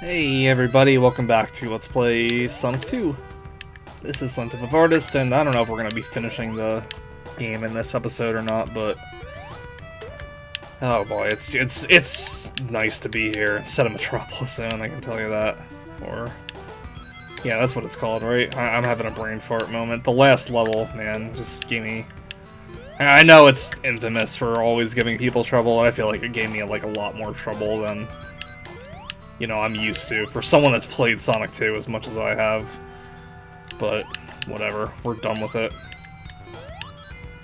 Hey everybody, welcome back to Let's Play Sonic 2. This is Son of Artist, and I don't know if we're going to be finishing the game in this episode or not, but... oh boy, it's nice to be here instead of Metropolis Zone, I can tell you that. Or... yeah, that's what it's called, right? I'm having a brain fart moment. The last level, man, just gave me... I know it's infamous for always giving people trouble, and I feel like it gave me like a lot more trouble than... you know, I'm used to, for someone that's played Sonic 2 as much as I have. But, whatever, we're done with it.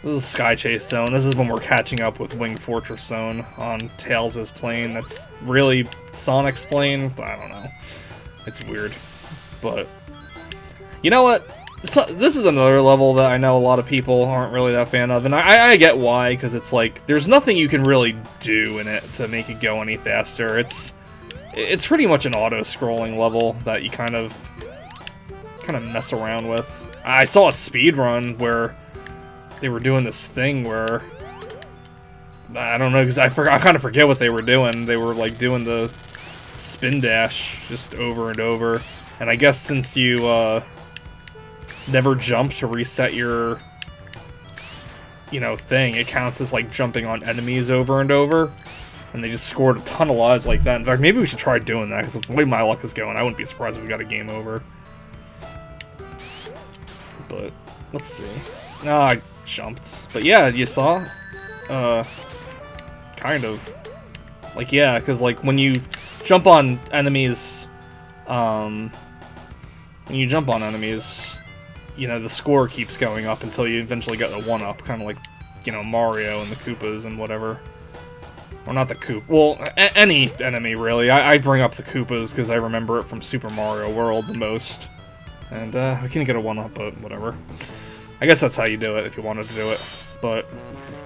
This is Sky Chase Zone. This is when we're catching up with Wing Fortress Zone on Tails' plane. That's really Sonic's plane? I don't know. It's weird. But, you know what? So, this is another level that I know a lot of people aren't really that fan of, and I get why, because it's like, there's nothing you can really do in it to make it go any faster. It's pretty much an auto-scrolling level that you kind of mess around with. I saw a speedrun where they were doing this thing where... I don't know, because I kind of forget what they were doing. They were like doing the spin dash just over and over. And I guess since you never jump to reset your, you know, thing, it counts as like jumping on enemies over and over. And they just scored a ton of lives like that. In fact, maybe we should try doing that, because the way my luck is going, I wouldn't be surprised if we got a game over. But, let's see. No, I jumped. But yeah, you saw? Kind of. Like, yeah, because, like, when you jump on enemies, you know, the score keeps going up until you eventually get a 1-up, kind of like, you know, Mario and the Koopas and whatever. Well, not the Koop. Well, any enemy, really. I bring up the Koopas because I remember it from Super Mario World the most. And, we can get a 1-up, but whatever. I guess that's how you do it, if you wanted to do it. But,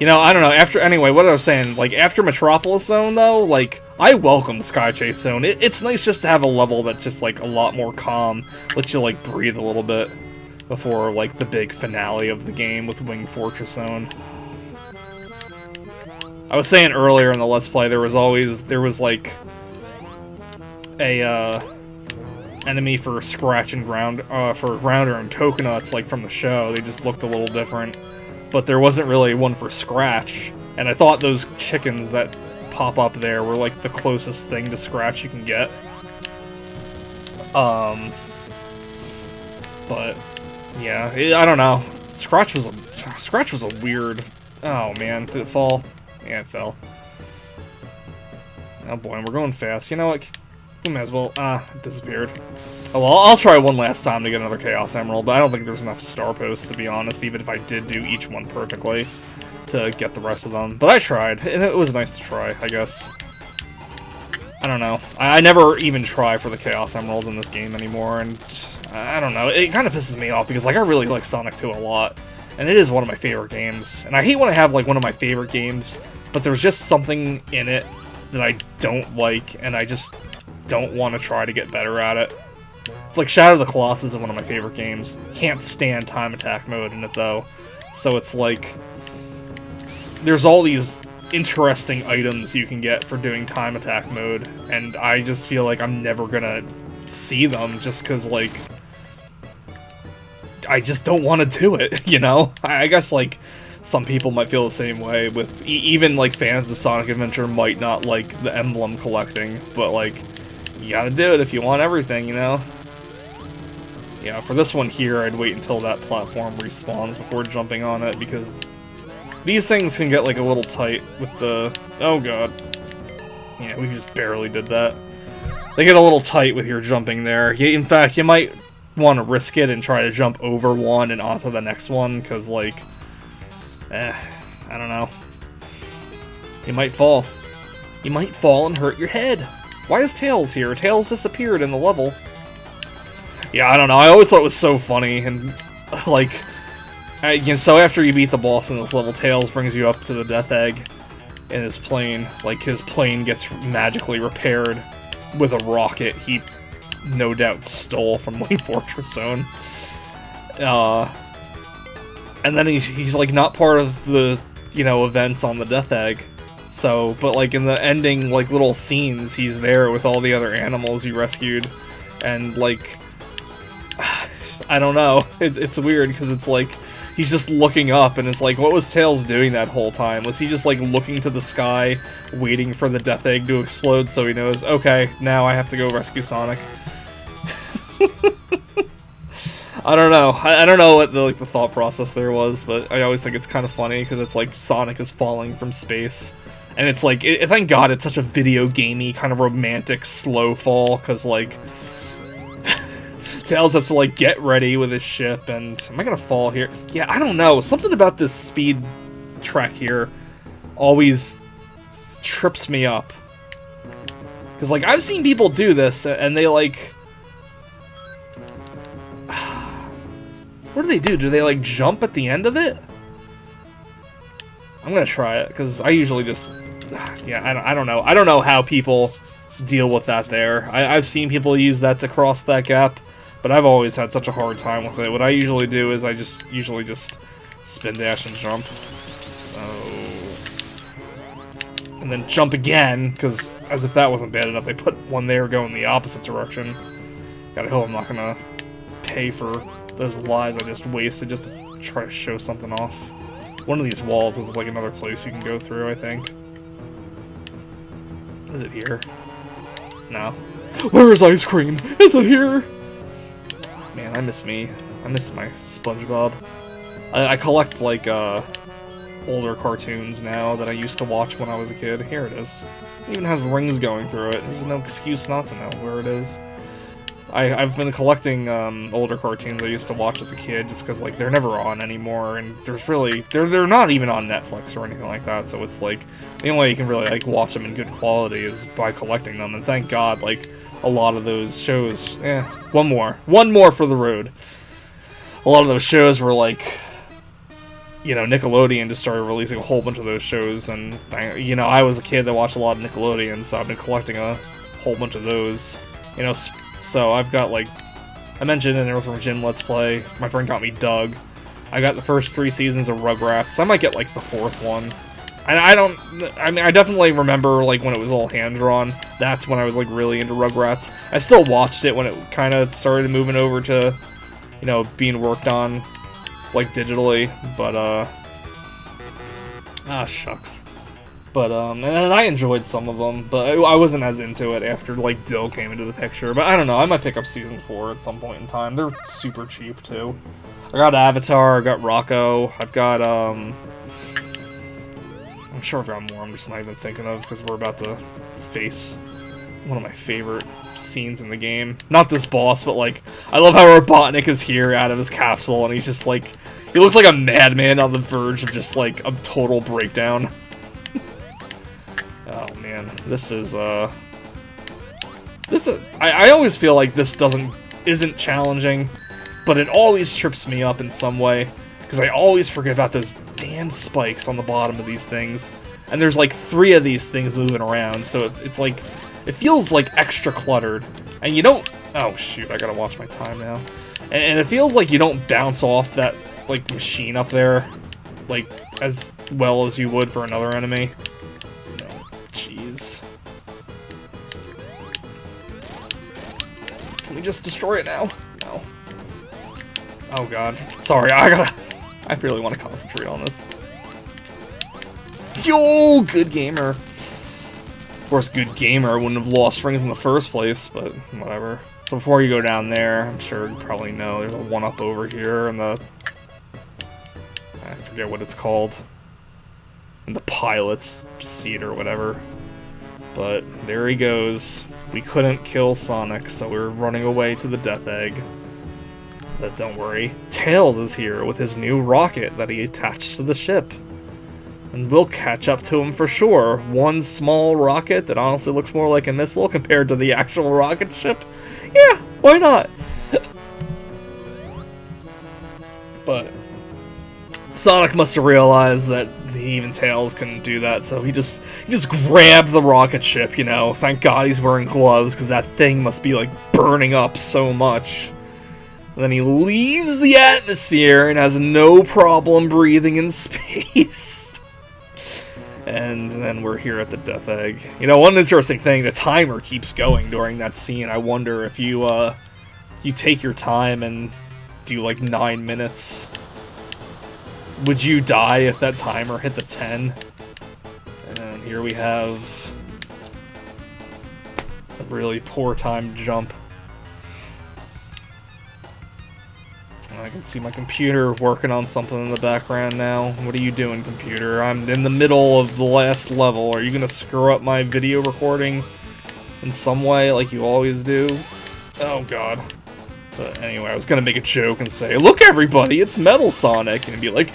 you know, I don't know. Anyway, what I was saying, like, after Metropolis Zone, though, like, I welcome Sky Chase Zone. It's nice just to have a level that's just, like, a lot more calm. Lets you, like, breathe a little bit before, like, the big finale of the game with Wing Fortress Zone. I was saying earlier in the Let's Play, there was like a enemy for Scratch and for Grounder and Coconuts, like from the show. They just looked a little different, but there wasn't really one for Scratch. And I thought those chickens that pop up there were like the closest thing to Scratch you can get. But yeah, I don't know. Scratch was a weird. Oh man, did it fall? Yeah, it fell. Oh boy, we're going fast. You know what? We might as well... it disappeared. Oh well, I'll try one last time to get another Chaos Emerald, but I don't think there's enough star posts, to be honest, even if I did do each one perfectly to get the rest of them. But I tried, and it was nice to try, I guess. I don't know. I never even try for the Chaos Emeralds in this game anymore, and I don't know. It kind of pisses me off, because like I really like Sonic 2 a lot. And it is one of my favorite games. And I hate when I have, like, one of my favorite games, but there's just something in it that I don't like, and I just don't want to try to get better at it. It's like Shadow of the Colossus is one of my favorite games. Can't stand time attack mode in it, though. So it's like... there's all these interesting items you can get for doing time attack mode, and I just feel like I'm never gonna see them just because, like... I just don't want to do it, you know? I guess, like, some people might feel the same way with... even, like, fans of Sonic Adventure might not like the emblem collecting, but, like, you gotta do it if you want everything, you know? Yeah, for this one here, I'd wait until that platform respawns before jumping on it, because these things can get, like, a little tight with the... oh god. Yeah, we just barely did that. They get a little tight with your jumping there. In fact, you might want to risk it and try to jump over one and onto the next one, because, like, I don't know. You might fall. You might fall and hurt your head. Why is Tails here? Tails disappeared in the level. Yeah, I don't know. I always thought it was so funny, and, like, so after you beat the boss in this level, Tails brings you up to the Death Egg in his plane. Like, his plane gets magically repaired with a rocket he no doubt stole from Wing Fortress Zone. And then he's like not part of the, you know, events on the Death Egg. So, but like in the ending, like little scenes, he's there with all the other animals you rescued, and like, I don't know, it's weird because it's like he's just looking up, and it's like, what was Tails doing that whole time? Was he just like looking to the sky, waiting for the death egg to explode so he knows, okay, now I have to go rescue Sonic? I don't know. I don't know what the thought process there was, but I always think it's kind of funny because it's like Sonic is falling from space. And it's like, thank God it's such a video gamey, kind of romantic, slow fall, because, like, Tails has to, like, get ready with his ship, and am I gonna fall here? Yeah, I don't know. Something about this speed trek here always trips me up. Because, like, I've seen people do this, and they, like... What do they do? Do they, like, jump at the end of it? I'm gonna try it, because I usually just... Yeah, I don't know. I don't know how people deal with that there. I've seen people use that to cross that gap, but I've always had such a hard time with it. What I usually do is I usually just spin dash and jump. So... And then jump again, because as if that wasn't bad enough, they put one there going the opposite direction. Gotta hope I'm not gonna pay for those lives I just wasted just to try to show something off. One of these walls is like another place you can go through, I think. Is it here? No. Where is ice cream? Is it here? Man, I miss me. I miss my SpongeBob. I collect, like, older cartoons now that I used to watch when I was a kid. Here it is. It even has rings going through it. There's no excuse not to know where it is. I've been collecting older cartoons I used to watch as a kid just because, like, they're never on anymore, and there's really... They're not even on Netflix or anything like that, so it's like, the only way you can really, like, watch them in good quality is by collecting them, and thank God, like, a lot of those shows... One more for the road. A lot of those shows were, like... You know, Nickelodeon just started releasing a whole bunch of those shows, and, you know, I was a kid that watched a lot of Nickelodeon, so I've been collecting a whole bunch of those. You know, so I've got, like, I mentioned in Earthworm Jim Let's Play, my friend got me Doug. I got the first 3 seasons of Rugrats. I might get, like, the 4th one. And I mean, I definitely remember, like, when it was all hand-drawn. That's when I was, like, really into Rugrats. I still watched it when it kind of started moving over to, you know, being worked on, like, digitally. But, shucks. But, and I enjoyed some of them, but I wasn't as into it after, like, Dill came into the picture. But I don't know, I might pick up Season 4 at some point in time. They're super cheap, too. I got Avatar, I got Rocco, I've got, I'm sure I've got more I'm just not even thinking of, because we're about to face one of my favorite scenes in the game. Not this boss, but, like, I love how Robotnik is here out of his capsule, and he's just, like, he looks like a madman on the verge of just, like, a total breakdown. Oh man, this is I always feel like this isn't challenging, but it always trips me up in some way, because I always forget about those damn spikes on the bottom of these things, and there's like 3 of these things moving around, so it's like, it feels like extra cluttered, and you don't, oh shoot, I gotta watch my time now, and it feels like you don't bounce off that, like, machine up there, like, as well as you would for another enemy. Jeez. Can we just destroy it now? No. Oh god. Sorry, I really want to concentrate on this. Yo, good gamer. Of course, good gamer wouldn't have lost rings in the first place, but whatever. So before you go down there, I'm sure you probably know there's a 1-up over here in the... I forget what it's called. In the pilot's seat or whatever. But there he goes. We couldn't kill Sonic, so we're running away to the Death Egg. But don't worry, Tails is here with his new rocket that he attached to the ship. And we'll catch up to him for sure. One small rocket that honestly looks more like a missile compared to the actual rocket ship. Yeah, why not? But Sonic must have realized that even Tails couldn't do that, so he just grabbed the rocket ship, you know. Thank God he's wearing gloves, because that thing must be, like, burning up so much. And then he leaves the atmosphere and has no problem breathing in space. And then we're here at the Death Egg. You know, one interesting thing, the timer keeps going during that scene. I wonder if you take your time and do like 9 minutes, would you die if that timer hit the 10? And here we have a really poor timed jump. I can see my computer working on something in the background now. What are you doing, computer? I'm in the middle of the last level. Are you gonna screw up my video recording in some way like you always do? Oh god. But anyway, I was gonna make a joke and say, look everybody, it's Metal Sonic! And be like,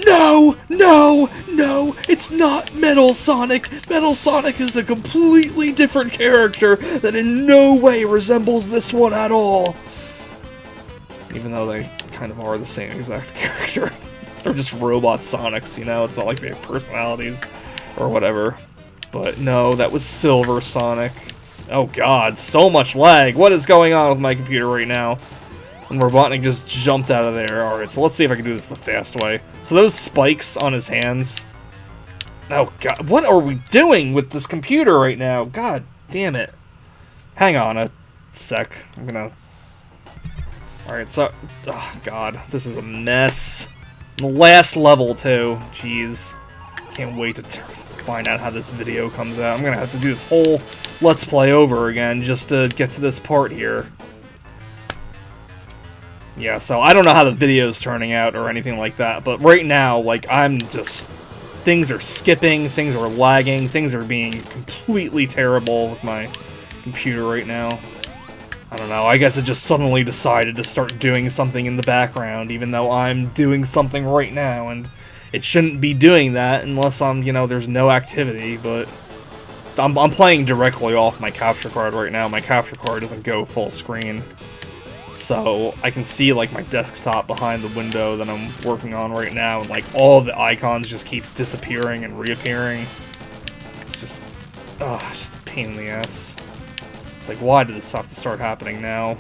no! No! No! It's not Metal Sonic! Metal Sonic is a completely different character that in no way resembles this one at all! Even though they kind of are the same exact character. They're just robot Sonics, you know? It's not like they have personalities or whatever. But no, that was Silver Sonic. Oh god, so much lag! What is going on with my computer right now? And Robotnik just jumped out of there. Alright, so let's see if I can do this the fast way. So those spikes on his hands... Oh god, what are we doing with this computer right now? God damn it. Hang on a sec. I'm gonna... Alright, so... Oh, God. This is a mess. The last level, too. Jeez. Can't wait to find out how this video comes out. I'm gonna have to do this whole Let's Play over again just to get to this part here. Yeah, so I don't know how the video's turning out or anything like that, but right now, like, I'm just... Things are skipping, things are lagging, things are being completely terrible with my computer right now. I don't know, I guess it just suddenly decided to start doing something in the background, even though I'm doing something right now, and it shouldn't be doing that unless I'm, you know, there's no activity, but I'm playing directly off my capture card right now. My capture card doesn't go full screen, so I can see, like, my desktop behind the window that I'm working on right now, and, like, all of the icons just keep disappearing and reappearing. It's just, just a pain in the ass. It's like, why did this have to start happening now?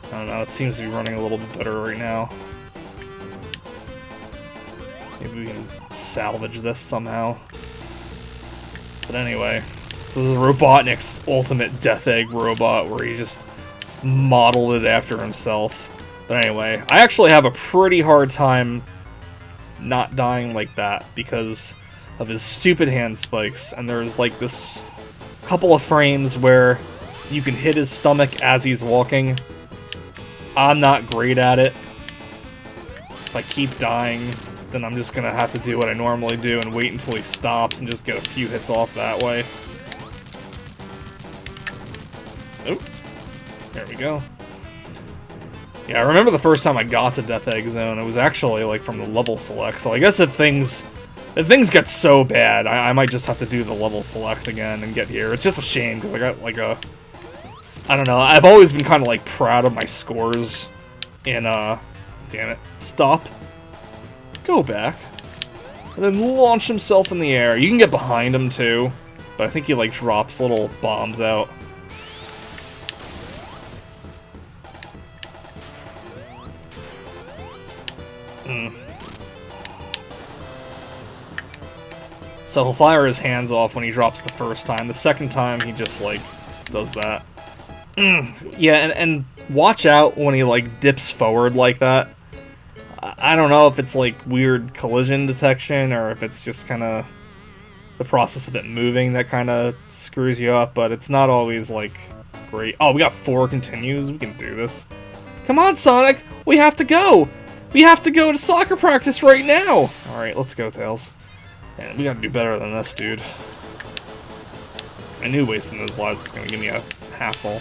I don't know, it seems to be running a little bit better right now. Maybe we can salvage this somehow. But anyway, so this is Robotnik's ultimate Death Egg robot, where he just modeled it after himself. But anyway, I actually have a pretty hard time not dying like that because of his stupid hand spikes, and there's like this couple of frames where you can hit his stomach as he's walking. I'm not great at it. If I keep dying, then I'm just gonna have to do what I normally do and wait until he stops and just get a few hits off that way. Oop. There we go. Yeah, I remember the first time I got to Death Egg Zone, it was actually like from the level select, so I guess if things get so bad, I might just have to do the level select again and get here. It's just a shame, because I got like a... I don't know, I've always been kind of like proud of my scores in, damn it, stop, go back, and then launch himself in the air. You can get behind him too, but I think he like drops little bombs out. So he'll fire his hands off when he drops the first time. The second time, he just, like, does that. Yeah, and watch out when he, like, dips forward like that. I don't know if it's, like, weird collision detection, or if it's just kind of the process of it moving that kind of screws you up, but it's not always, like, great. Oh, we got 4 continues? We can do this. Come on, Sonic! We have to go! We have to go to soccer practice right now! Alright, let's go, Tails. Man, we gotta do better than this, dude. I knew wasting those lives was gonna give me a hassle.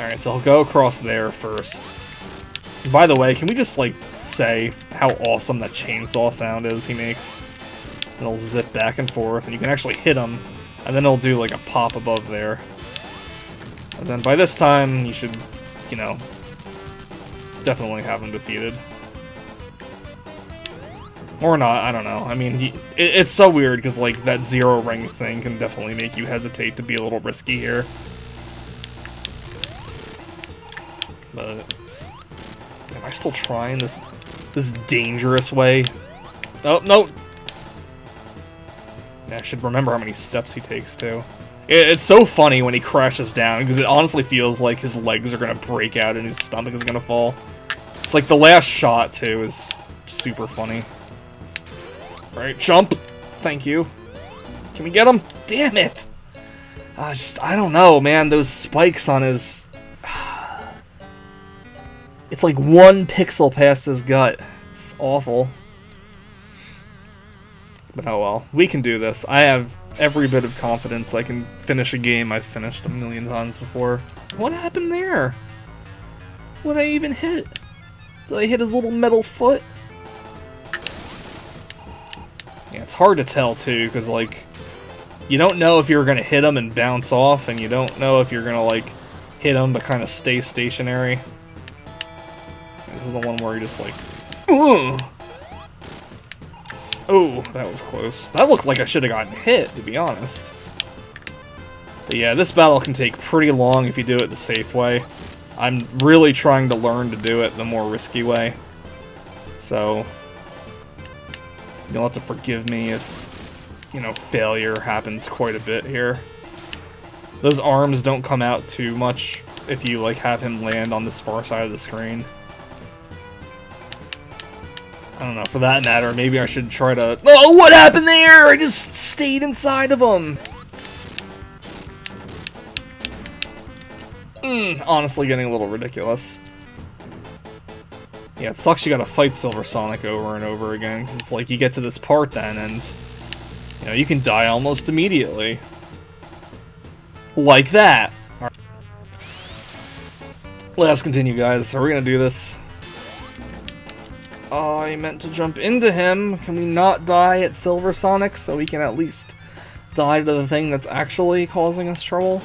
Alright, so I'll go across there first. By the way, can we just, like, say how awesome that chainsaw sound is he makes? And it'll zip back and forth, and you can actually hit him, and then it'll do, like, a pop above there. And then by this time, you should, you know, definitely have him defeated. Or not, I don't know. I mean, it's so weird, because, like, that zero rings thing can definitely make you hesitate to be a little risky here. But am I still trying this dangerous way? Oh, no! Yeah, I should remember how many steps he takes, too. It's so funny when he crashes down, because it honestly feels like his legs are gonna break out and his stomach is gonna fall. It's like the last shot, too, is super funny. Alright, jump! Thank you. Can we get him? Damn it! I don't know, man. Those spikes on his... It's like 1 pixel past his gut. It's awful. But oh well. We can do this. I have every bit of confidence I can finish a game I've finished a million times before. What happened there? What did I even hit? Did I hit his little metal foot? Yeah, it's hard to tell too, because like, you don't know if you're gonna hit him and bounce off, and you don't know if you're gonna like hit him but kind of stay stationary. This is the one where you just like, ugh. Oh, that was close. That looked like I should have gotten hit, to be honest. But yeah, this battle can take pretty long if you do it the safe way. I'm really trying to learn to do it the more risky way. So, you'll have to forgive me if, you know, failure happens quite a bit here. Those arms don't come out too much if you, like, have him land on this far side of the screen. I don't know, for that matter, maybe I should try to... Oh, what happened there? I just stayed inside of him! Honestly getting a little ridiculous. Yeah, it sucks you gotta fight Silver Sonic over and over again, because it's like you get to this part then, and... You know, you can die almost immediately. Like that! Alright. Let's continue, guys. Are we gonna do this? Oh, I meant to jump into him. Can we not die at Silver Sonic so we can at least die to the thing that's actually causing us trouble?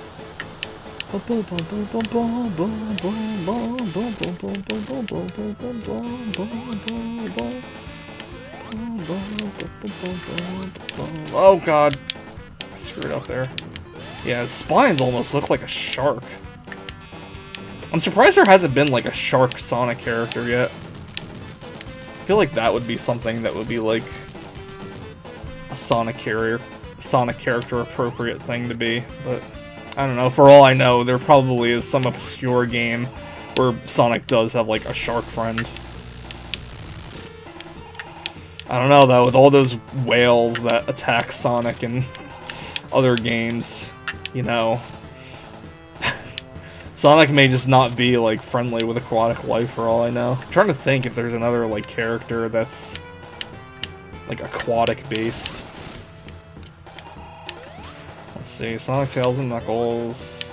Oh god. I screwed up there. Yeah, his spines almost look like a shark. I'm surprised there hasn't been like a shark Sonic character yet. I feel like that would be something that would be like a Sonic character appropriate thing to be, but I don't know. For all I know, there probably is some obscure game where Sonic does have like a shark friend. I don't know though, with all those whales that attack Sonic in other games, you know, Sonic may just not be, like, friendly with aquatic life for all I know. I'm trying to think if there's another, like, character that's, like, aquatic-based. Let's see, Sonic, Tails, and Knuckles.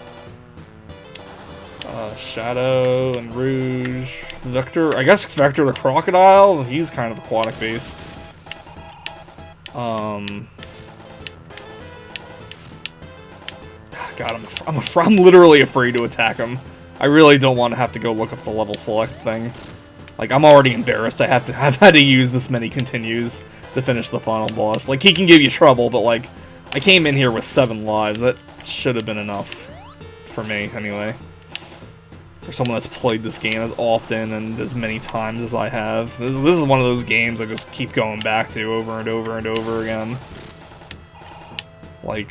Shadow and Rouge. Vector, I guess Vector the Crocodile, he's kind of aquatic-based. God, I'm literally afraid to attack him. I really don't want to have to go look up the level select thing. Like, I'm already embarrassed I've had to use this many continues to finish the final boss. Like, he can give you trouble, but like, I came in here with 7 lives. That should have been enough. For me, anyway. For someone that's played this game as often and as many times as I have. This is one of those games I just keep going back to over and over and over again. Like...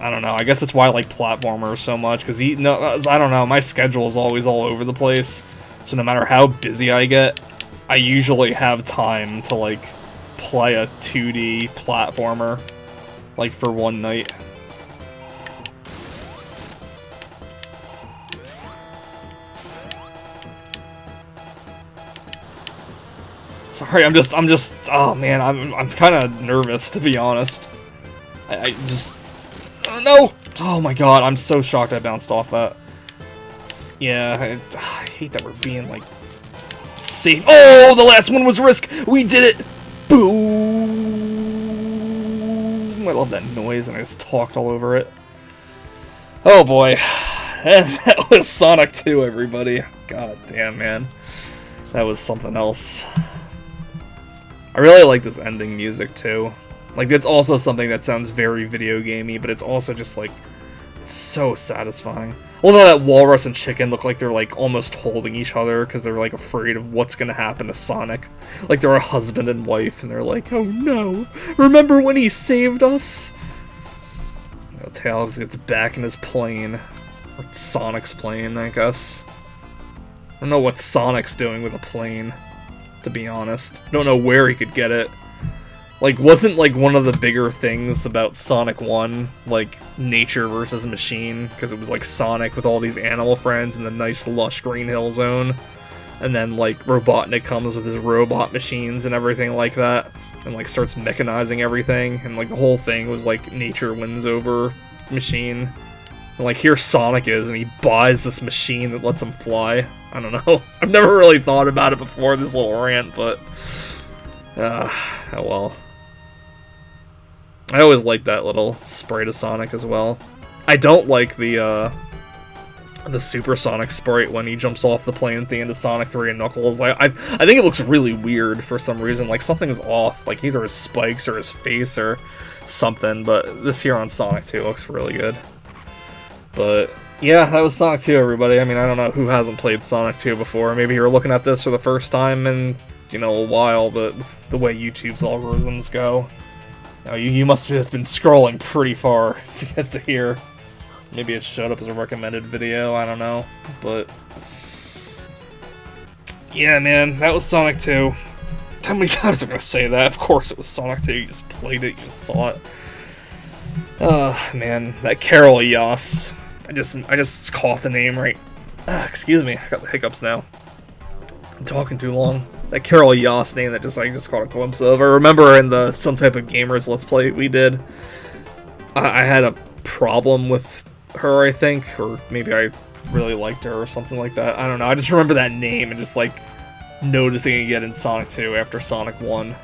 I don't know, I guess that's why I like platformers so much, because I don't know, my schedule is always all over the place, so no matter how busy I get, I usually have time to, like, play a 2D platformer, like, for one night. Sorry, I'm just, oh man, I'm kind of nervous, to be honest. I just... Oh, no! Oh my god, I'm so shocked I bounced off that. Yeah, I hate that we're being, like, safe. Oh, the last one was risk! We did it! Boom! I love that noise, and I just talked all over it. Oh boy. And that was Sonic 2, everybody. God damn, man. That was something else. I really like this ending music, too. Like, it's also something that sounds very video gamey, but it's also just, like, it's It's so satisfying. Although that walrus and chicken look like they're like almost holding each other because they're like afraid of what's gonna happen to Sonic. Like they're a husband and wife and they're like, oh no, remember when he saved us? You know, Tails gets back in his plane. Or Sonic's plane, I guess. I don't know what Sonic's doing with a plane, to be honest. Don't know where he could get it. Like, wasn't, like, one of the bigger things about Sonic 1, like, nature versus machine? Because it was, like, Sonic with all these animal friends in the nice, lush Green Hill Zone. And then, like, Robotnik comes with his robot machines and everything like that. And, like, starts mechanizing everything. And, like, the whole thing was, like, nature wins over machine. And, like, here Sonic is, and he buys this machine that lets him fly. I don't know. I've never really thought about it before, this little rant, but... oh well. I always like that little sprite of Sonic as well. I don't like the Supersonic sprite when he jumps off the plane at the end of Sonic 3 and Knuckles. I think it looks really weird for some reason. Like, something's off. Like, either his spikes or his face or something. But this here on Sonic 2 looks really good. But, yeah, that was Sonic 2, everybody. I mean, I don't know who hasn't played Sonic 2 before. Maybe you're looking at this for the first time in, you know, a while, but the way YouTube's algorithms go... Now, you must have been scrolling pretty far to get to here. Maybe it showed up as a recommended video, I don't know. But, yeah, man, that was Sonic 2. How many times am I going to say that? Of course it was Sonic 2, you just played it, you just saw it. Man, that Carol Yoss. I just caught the name right. Excuse me, I got the hiccups now. I'm talking too long. That Carol Yoss name that I just caught a glimpse of. I remember in the Some Type of Gamers Let's Play we did, I had a problem with her, I think, or maybe I really liked her or something like that. I don't know. I just remember that name and just like noticing it again in Sonic 2 after Sonic 1.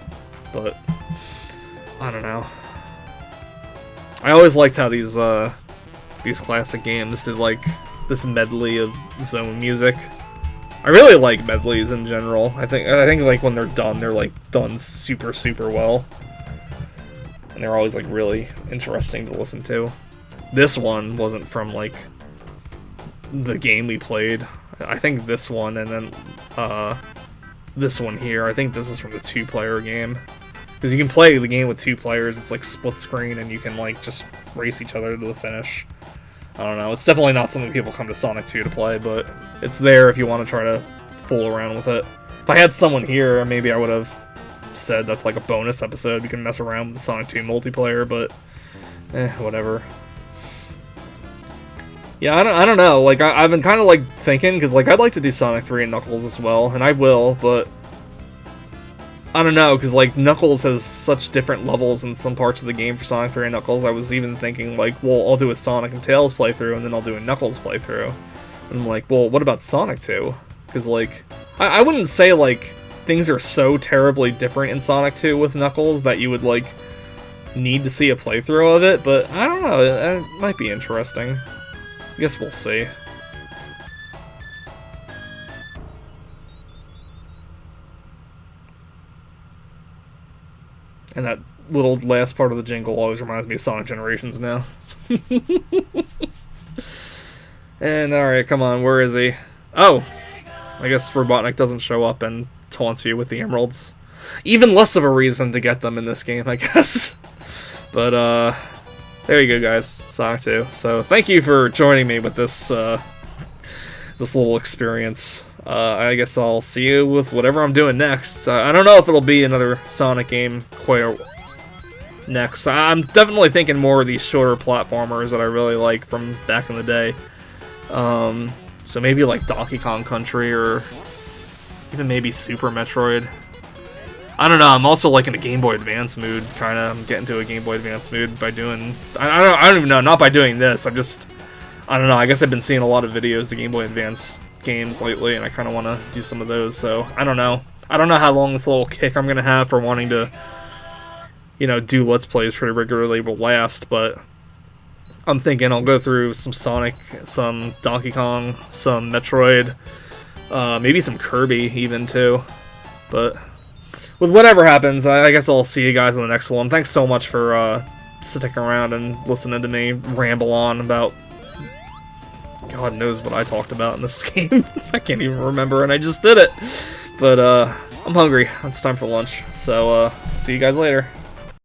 But I don't know. I always liked how these classic games did like this medley of zone music. I really like medleys in general. I think like when they're like done super well. And they're always like really interesting to listen to. This one wasn't from like the game we played. I think this one and then this one here. I think this is from the 2-player game. Because you can play the game with 2 players, it's like split screen and you can like just race each other to the finish. I don't know, it's definitely not something people come to Sonic 2 to play, but it's there if you want to try to fool around with it. If I had someone here, maybe I would have said that's like a bonus episode, you can mess around with the Sonic 2 multiplayer, but whatever. Yeah, I don't know, like, I've been kind of like thinking, because like I'd like to do Sonic 3 and Knuckles as well, and I will, but I don't know, because like Knuckles has such different levels in some parts of the game for Sonic 3 and Knuckles. I was even thinking like, well, I'll do a Sonic and Tails playthrough and then I'll do a Knuckles playthrough. And I'm like, well, what about Sonic 2? Because like, I wouldn't say like things are so terribly different in Sonic 2 with Knuckles that you would like need to see a playthrough of it, but I don't know, it might be interesting. I guess we'll see. And that little last part of the jingle always reminds me of Sonic Generations now. And alright, come on, where is he? Oh! I guess Robotnik doesn't show up and taunts you with the emeralds. Even less of a reason to get them in this game, I guess. But, there you go, guys. Sonic 2. So, thank you for joining me with this, this little experience. I guess I'll see you with whatever I'm doing next. I don't know if it'll be another Sonic game quite next. I'm definitely thinking more of these shorter platformers that I really like from back in the day. So maybe like Donkey Kong Country or even maybe Super Metroid. I don't know, I'm also like in a Game Boy Advance mood, kinda. I'm getting to a Game Boy Advance mood by doing... I don't even know, not by doing this, I don't know, I guess I've been seeing a lot of videos of Game Boy Advance games lately, and I kind of want to do some of those, so I don't know. I don't know how long this little kick I'm going to have for wanting to, you know, do Let's Plays pretty regularly will last, but I'm thinking I'll go through some Sonic, some Donkey Kong, some Metroid, maybe some Kirby even, too. But with whatever happens, I guess I'll see you guys in the next one. Thanks so much for sticking around and listening to me ramble on about God knows what I talked about in this game. I can't even remember, and I just did it. But, I'm hungry. It's time for lunch. So, see you guys later.